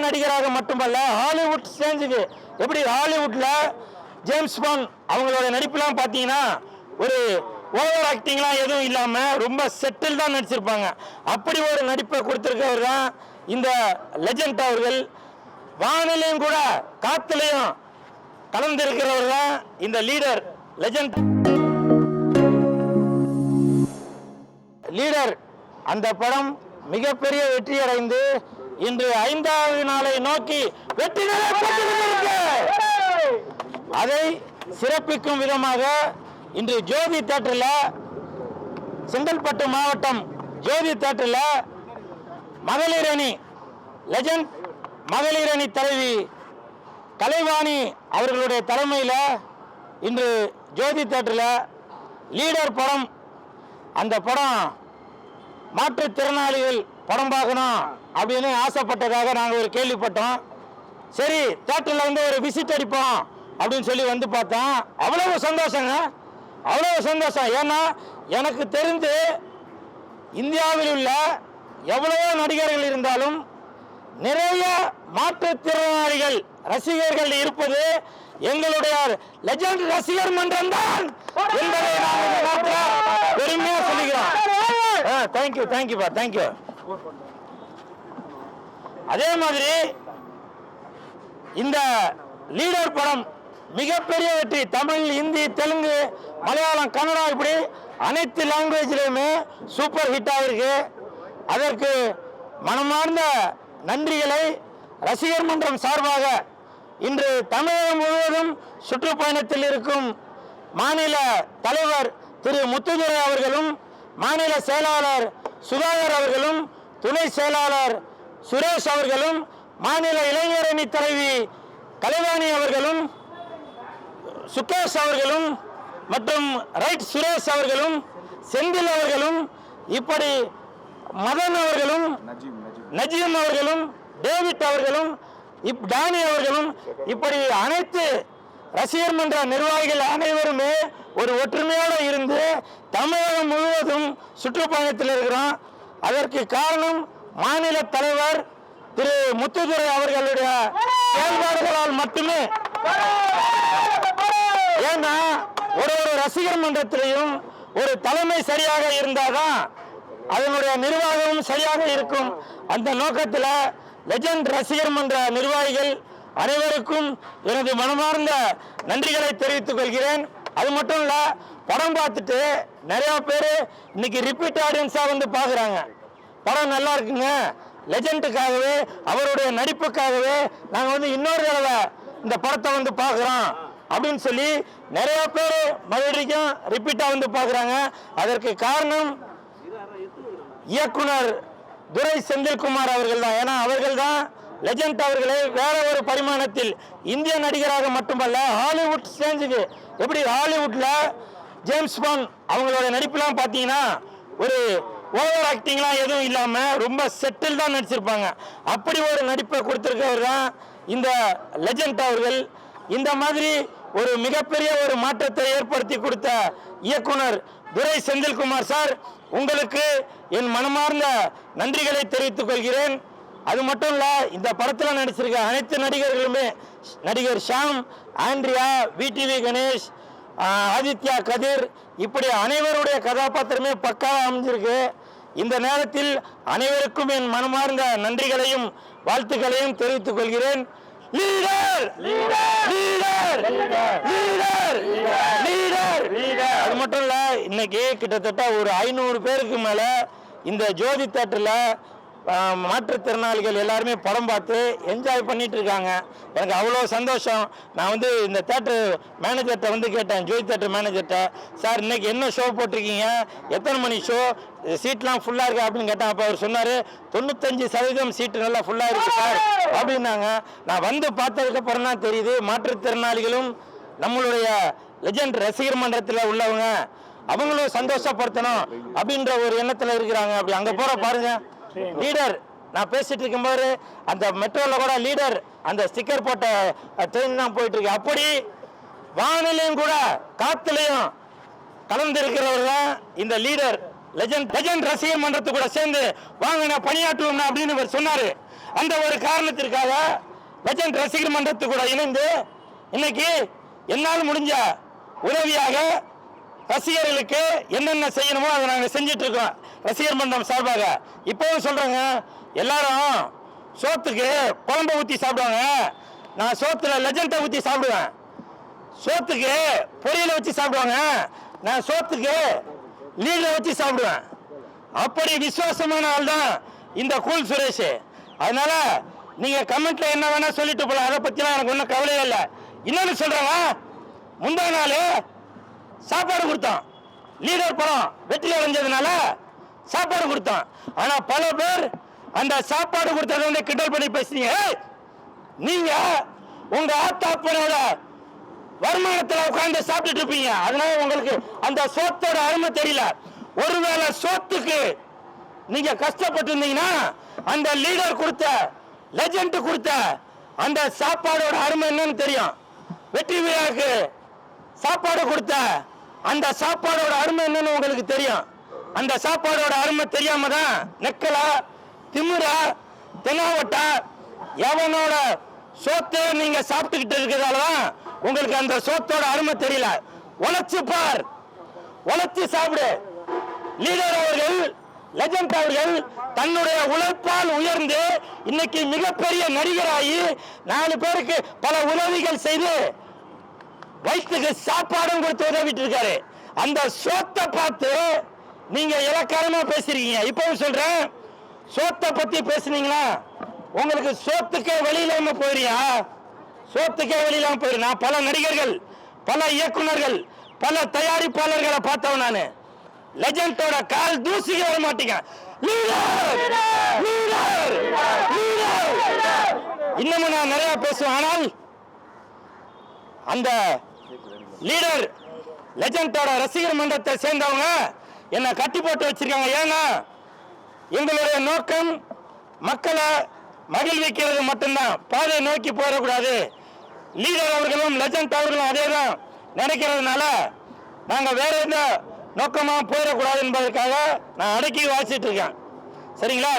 நடிகராக மட்டுமல்ல ஹாலிவுட் ஸ்டேஜுக்கு எப்படி ஹாலிவுட்ல ஜேம்ஸ் பாண்ட் அவங்களோட நடிப்புலாம் பார்த்தீங்கன்னா ஒரு ஓவர் ஆக்டிங்லாம் எதுவும் இல்லாமல் ரொம்ப செட்டில் தான் நடிச்சிருப்பாங்க. அப்படி ஒரு நடிப்பை கொடுத்துருக்கவர் தான் இந்த லெஜண்ட் அவர்கள். வானிலையும் கூட காத்துலையும் கலந்திருக்கிறவர் தான் இந்த லீடர் லெஜண்ட். லீடர் அந்த படம் மிகப்பெரிய வெற்றி அடைந்து இன்று 5வது நாளை நோக்கி வெற்றி அதை சிறப்பிக்கும் விதமாக இன்று ஜோதி தியேட்டரில் செங்கல்பட்டு மாவட்டம் ஜோதி தியேட்டரில் மகளிர் அணி லெஜண்ட் மகளிர் அணி தலைவி கலைவாணி அவர்களுடைய தலைமையில் இன்று ஜோதி தியேட்டரில் லீடர் படம், அந்த படம் மாற்றுத்திறனாளிகள் படம் பார்க்கணும் அப்படின்னு ஆசைப்பட்டதாக நாங்கள் ஒரு கேள்விப்பட்டோம். சரி தியேட்டரில் வந்து ஒரு விசிட் அடிப்போம் அப்படின்னு சொல்லி வந்து பார்த்தோம். அவ்வளவு சந்தோஷங்க, அவ்வளவு சந்தோஷம். ஏன்னா எனக்கு தெரிந்து இந்தியாவில் உள்ள எவ்வளவோ நடிகர்கள் இருந்தாலும் நிறைய மாற்றுத்திறனாளிகள் ரசிகர்கள் இருப்பது எங்களுடைய லெஜண்ட் ரசிகர் மன்றம் தான் என்பதை பெருமையாக சொல்லுகிறோம். தேங்க்யூ தேங்க்யூப்பா தேங்க்யூ. அதே மாதிரி இந்த லீடர் படம் மிகப்பெரிய வெற்றி. தமிழ், ஹிந்தி, தெலுங்கு, மலையாளம், கன்னடா இப்படி அனைத்து லாங்குவேஜ்லையுமே சூப்பர் ஹிட் ஆகிருக்கு. அதற்கு மனமார்ந்த நன்றிகளை ரசிகர் மன்றம் சார்பாக இன்று தமிழகம் முழுவதும் சுற்றுப்பயணத்தில் இருக்கும் மாநில தலைவர் திரு முத்துதுரை அவர்களும், மாநில செயலாளர் சுதாகர் அவர்களும், துணை செயலாளர் சுரேஷ் அவர்களும், மாநில இளைஞரணி தலைவி கலைவாணி அவர்களும், சுகேஷ் அவர்களும் மற்றும் ரைட் சுரேஷ் அவர்களும், செந்தில் அவர்களும், இப்படி மதன் அவர்களும், நஜீம் அவர்களும், டேவிட் அவர்களும், டானி அவர்களும், இப்படி அனைத்து ரசிகர் மன்ற நிர்வாகிகள் அனைவருமே ஒரு ஒற்றுமையோடு இருந்து தமிழகம் முழுவதும் சுற்றுப்பயணத்தில் இருக்கிறோம். அதற்கு காரணம் மாநில தலைவர் திரு முத்துதுரை அவர்களுடைய செயல்பாடுகளால் மட்டுமே. ஏன்னா ஒரு ரசிகர் மன்றத்திலையும் ஒரு தலைமை சரியாக இருந்தாதான் அதனுடைய நிர்வாகமும் சரியாக இருக்கும். அந்த நோக்கத்தில் லெஜண்ட் ரசிகர் மன்ற நிர்வாகிகள் அனைவருக்கும் எனது மனமார்ந்த நன்றிகளை தெரிவித்துக் கொள்கிறேன். அது மட்டும் இல்லை, படம் பார்த்துட்டு நிறையா பேர் இன்னைக்கு ரிப்பீட் ஆடியன்ஸாக வந்து பார்க்குறாங்க. படம் நல்லா இருக்குங்க, லெஜண்டுக்காகவே அவருடைய நடிப்புக்காகவே நாங்கள் வந்து இன்னொரு தடவை இந்த படத்தை வந்து பார்க்குறோம் அப்படின்னு சொல்லி நிறைய பேர் மறுபடியும் ரிப்பீட்டாக வந்து பார்க்குறாங்க. அதற்கு காரணம் இயக்குனர் துரை செந்தில்குமார் அவர்கள் தான். ஏன்னா அவர்கள் தான் லெஜண்ட் அவர்களை வேற ஒரு பரிமாணத்தில் இந்திய நடிகராக மட்டுமல்ல ஹாலிவுட் ஸ்டேஜுக்கு எப்படி ஹாலிவுட்ல ஜேம்ஸ் பாண்ட் அவங்களோட நடிப்புலாம் பார்த்தீங்கன்னா ஒரு ஓவர் ஆக்டிங்லாம் எதுவும் இல்லாமல் ரொம்ப செட்டில் தான் நடிச்சிருப்பாங்க. அப்படி ஒரு நடிப்பை கொடுத்துருக்கவர் தான் இந்த லெஜண்ட் அவர்கள். இந்த மாதிரி ஒரு மிகப்பெரிய ஒரு மாற்றத்தை ஏற்படுத்தி கொடுத்த இயக்குனர் துரை செந்தில்குமார் சார், உங்களுக்கு என் மனமார்ந்த நன்றிகளை தெரிவித்துக் கொள்கிறேன். அது மட்டும் இல்லை, இந்த படத்தில் நடிச்சிருக்க அனைத்து நடிகர்களுமே, நடிகர் ஷாம், ஆண்ட்ரியா, விடிவி கணேஷ், ஆதித்யா கதிர், இப்படி அனைவருடைய கதாபாத்திரமே பக்காவாக அமைஞ்சிருக்கு. இந்த நேரத்தில் அனைவருக்கும் என் மனமார்ந்த நன்றிகளையும் வாழ்த்துக்களையும் தெரிவித்துக் கொள்கிறேன். Leader leader leader leader. அது மட்டும் இல்ல, இன்னைக்கு கிட்டத்தட்ட ஒரு 500 பேருக்கு மேல இந்த ஜோதி தியேட்டர்ல மாற்றுத்திறனாளிகள் எல்லாருமே படம் பார்த்து என்ஜாய் பண்ணிட்டு இருக்காங்க. எனக்கு அவ்வளோ சந்தோஷம். நான் வந்து இந்த தேட்டர் மேனேஜர்கிட்ட வந்து கேட்டேன், ஜோதி தேட்டர் மேனேஜர்கிட்ட, சார் இன்னைக்கு என்ன ஷோ போட்டிருக்கீங்க, எத்தனை மணி ஷோ, சீட்லாம் ஃபுல்லாக இருக்கு அப்படின்னு கேட்டேன். அப்போ அவர் சொன்னார் 95% சீட்டு நல்லா ஃபுல்லாக இருக்கு சார் அப்படின்னாங்க. நான் வந்து பார்த்ததுக்கப்புறம் தான் தெரியுது மாற்றுத்திறனாளிகளும் நம்மளுடைய லெஜண்ட் ரசிகர் மன்றத்தில் உள்ளவங்க அவங்களும் சந்தோஷப்படுத்தணும் அப்படின்ற ஒரு எண்ணத்தில் இருக்கிறாங்க. அப்படி அங்கே போகிற பாருங்க லீடர், நான் பேசிட்டு இருக்கும்போது அந்த மெட்ரோவில் கூட லீடர் அந்த ஸ்டிக்கர் போட்ட ட்ரெயின் தான் போயிட்டு இருக்கு. அப்படி வானிலையும் கூட காத்துலையும் கலந்திருக்கிறவர் தான் இந்த லீடர் லெஜண்ட் ரசிகர் மன்றத்து கூட சேர்ந்து வாங்க நான் பணியாற்றுவோம் அப்படின்னு சொன்னாரு. அந்த ஒரு காரணத்திற்காக லெஜண்ட் ரசிகர் மன்றத்து கூட இணைந்து இன்னைக்கு என்னால் முடிஞ்ச உதவியாக ரசிகர்களுக்கு என்னென்ன செய்யணுமோ அதை நாங்கள் செஞ்சுட்டு இருக்கோம் ரசிகர் மன்றம் சார்பாக. இப்போவும் சொல்றேங்க, எல்லாரும் சோத்துக்கு குழம்பு ஊற்றி சாப்பிடுவாங்க, நான் சோத்துல லெஜண்டை ஊற்றி சாப்பிடுவேன். சோத்துக்கு பொரியலை வச்சு சாப்பிடுவாங்க, நான் சோத்துக்கு லீடரை வச்சு சாப்பிடுவேன். அப்படி விசுவாசமான ஆள் தான் இந்த கூல் சுரேஷ். அதனால நீங்க கமெண்ட்ல என்ன வேணா சொல்லிட்டு போல, அதை பத்திலாம் எனக்கு ஒன்றும் கவலையே இல்லை. இன்னொன்னு சொல்றாங்க, முந்தா நாள் சாப்பாடு கொடுத்தோம், லீடர் படம் வெற்றி அடைஞ்சதுனால சாப்பாடு கொடுத்தோம். ஆனா பல பேர் அந்த சாப்பாடு கொடுத்ததை வந்து கிண்டல் பண்ணி பேசுறீங்க. நீங்க உங்க ஆத்தாப்பனோட வருமானத்தில் உட்கார்ந்து சாப்பிட்டுட்டு இருப்பீங்க, அதனால உங்களுக்கு அந்த சோத்தோட அருமை தெரியல. ஒருவேளை சோத்துக்கு நீங்க கஷ்டப்பட்டு இருந்தீங்கன்னா அந்த லீடர் கொடுத்த லெஜண்ட் கொடுத்த அந்த சாப்பாடோட அருமை என்னன்னு தெரியும். வெற்றி விழாவுக்கு சாப்பாடு கொடுத்த அந்த சாப்பாடோட அருமை என்னன்னு உங்களுக்கு தெரியும். அந்த சாப்பாடோட அருமை தெரியாம தான் நெக்கலா திமுறா தெனாவட்டா எவனோட சோத்தை நீங்க சாப்பிட்டுக்கிட்டு இருக்கிறதாலதான் உங்களுக்கு அந்த சோத்தோட அருமை தெரியல. உழைச்சு பார், உழைச்சு சாப்பிடு. லீடர் அவர்கள் லெஜண்ட் அவர்கள் தன்னுடைய உழைப்பால் உயர்ந்து இன்னைக்கு மிகப்பெரிய நடிகராகி 4 பேருக்கு பல உதவிகள் செய்து வயிற்றுக்கு சாப்பாடும் கொடுத்து உதவிட்டு இருக்காரு. அந்த சோத்தை பார்த்து நீங்க இலக்காரமா பேசுறீங்க. இப்பவும் சொல்றேன், சோத்தை பத்தி பேசுனீங்களா உங்களுக்கு சோத்துக்கே வழி இல்லாம போயிரியா? சோத்துக்கே வழி இல்லாம போயிரு. நான் பல நடிகர்கள், பல இயக்குனர்கள், பல தயாரிப்பாளர்களை பார்த்தவன் நானு. லெஜண்டோட கால் தூசிக்கு வர மாட்டீங்க. இன்னமும் நான் நிறைய பேசுவேன். ஆனால் அந்த லீடர் லெஜண்டோட ரசிகர் மன்றத்தை சேர்ந்தவங்க என்ன கட்டி போட்டு வச்சிருக்காங்க. ஏன்னா எங்களுடைய நோக்கம் மக்களை மகிழ்விக்கிறது மட்டும்தான், பாதை நோக்கி போயிடக்கூடாது. லீடர் அவர்களும் லெஜண்ட் அவர்களும் அதே தான் நினைக்கிறதுனால நாங்கள் வேற எந்த நோக்கமாக போயிடக்கூடாது என்பதற்காக நான் அடக்கி வாசிட்டு இருக்கேன். சரிங்களா?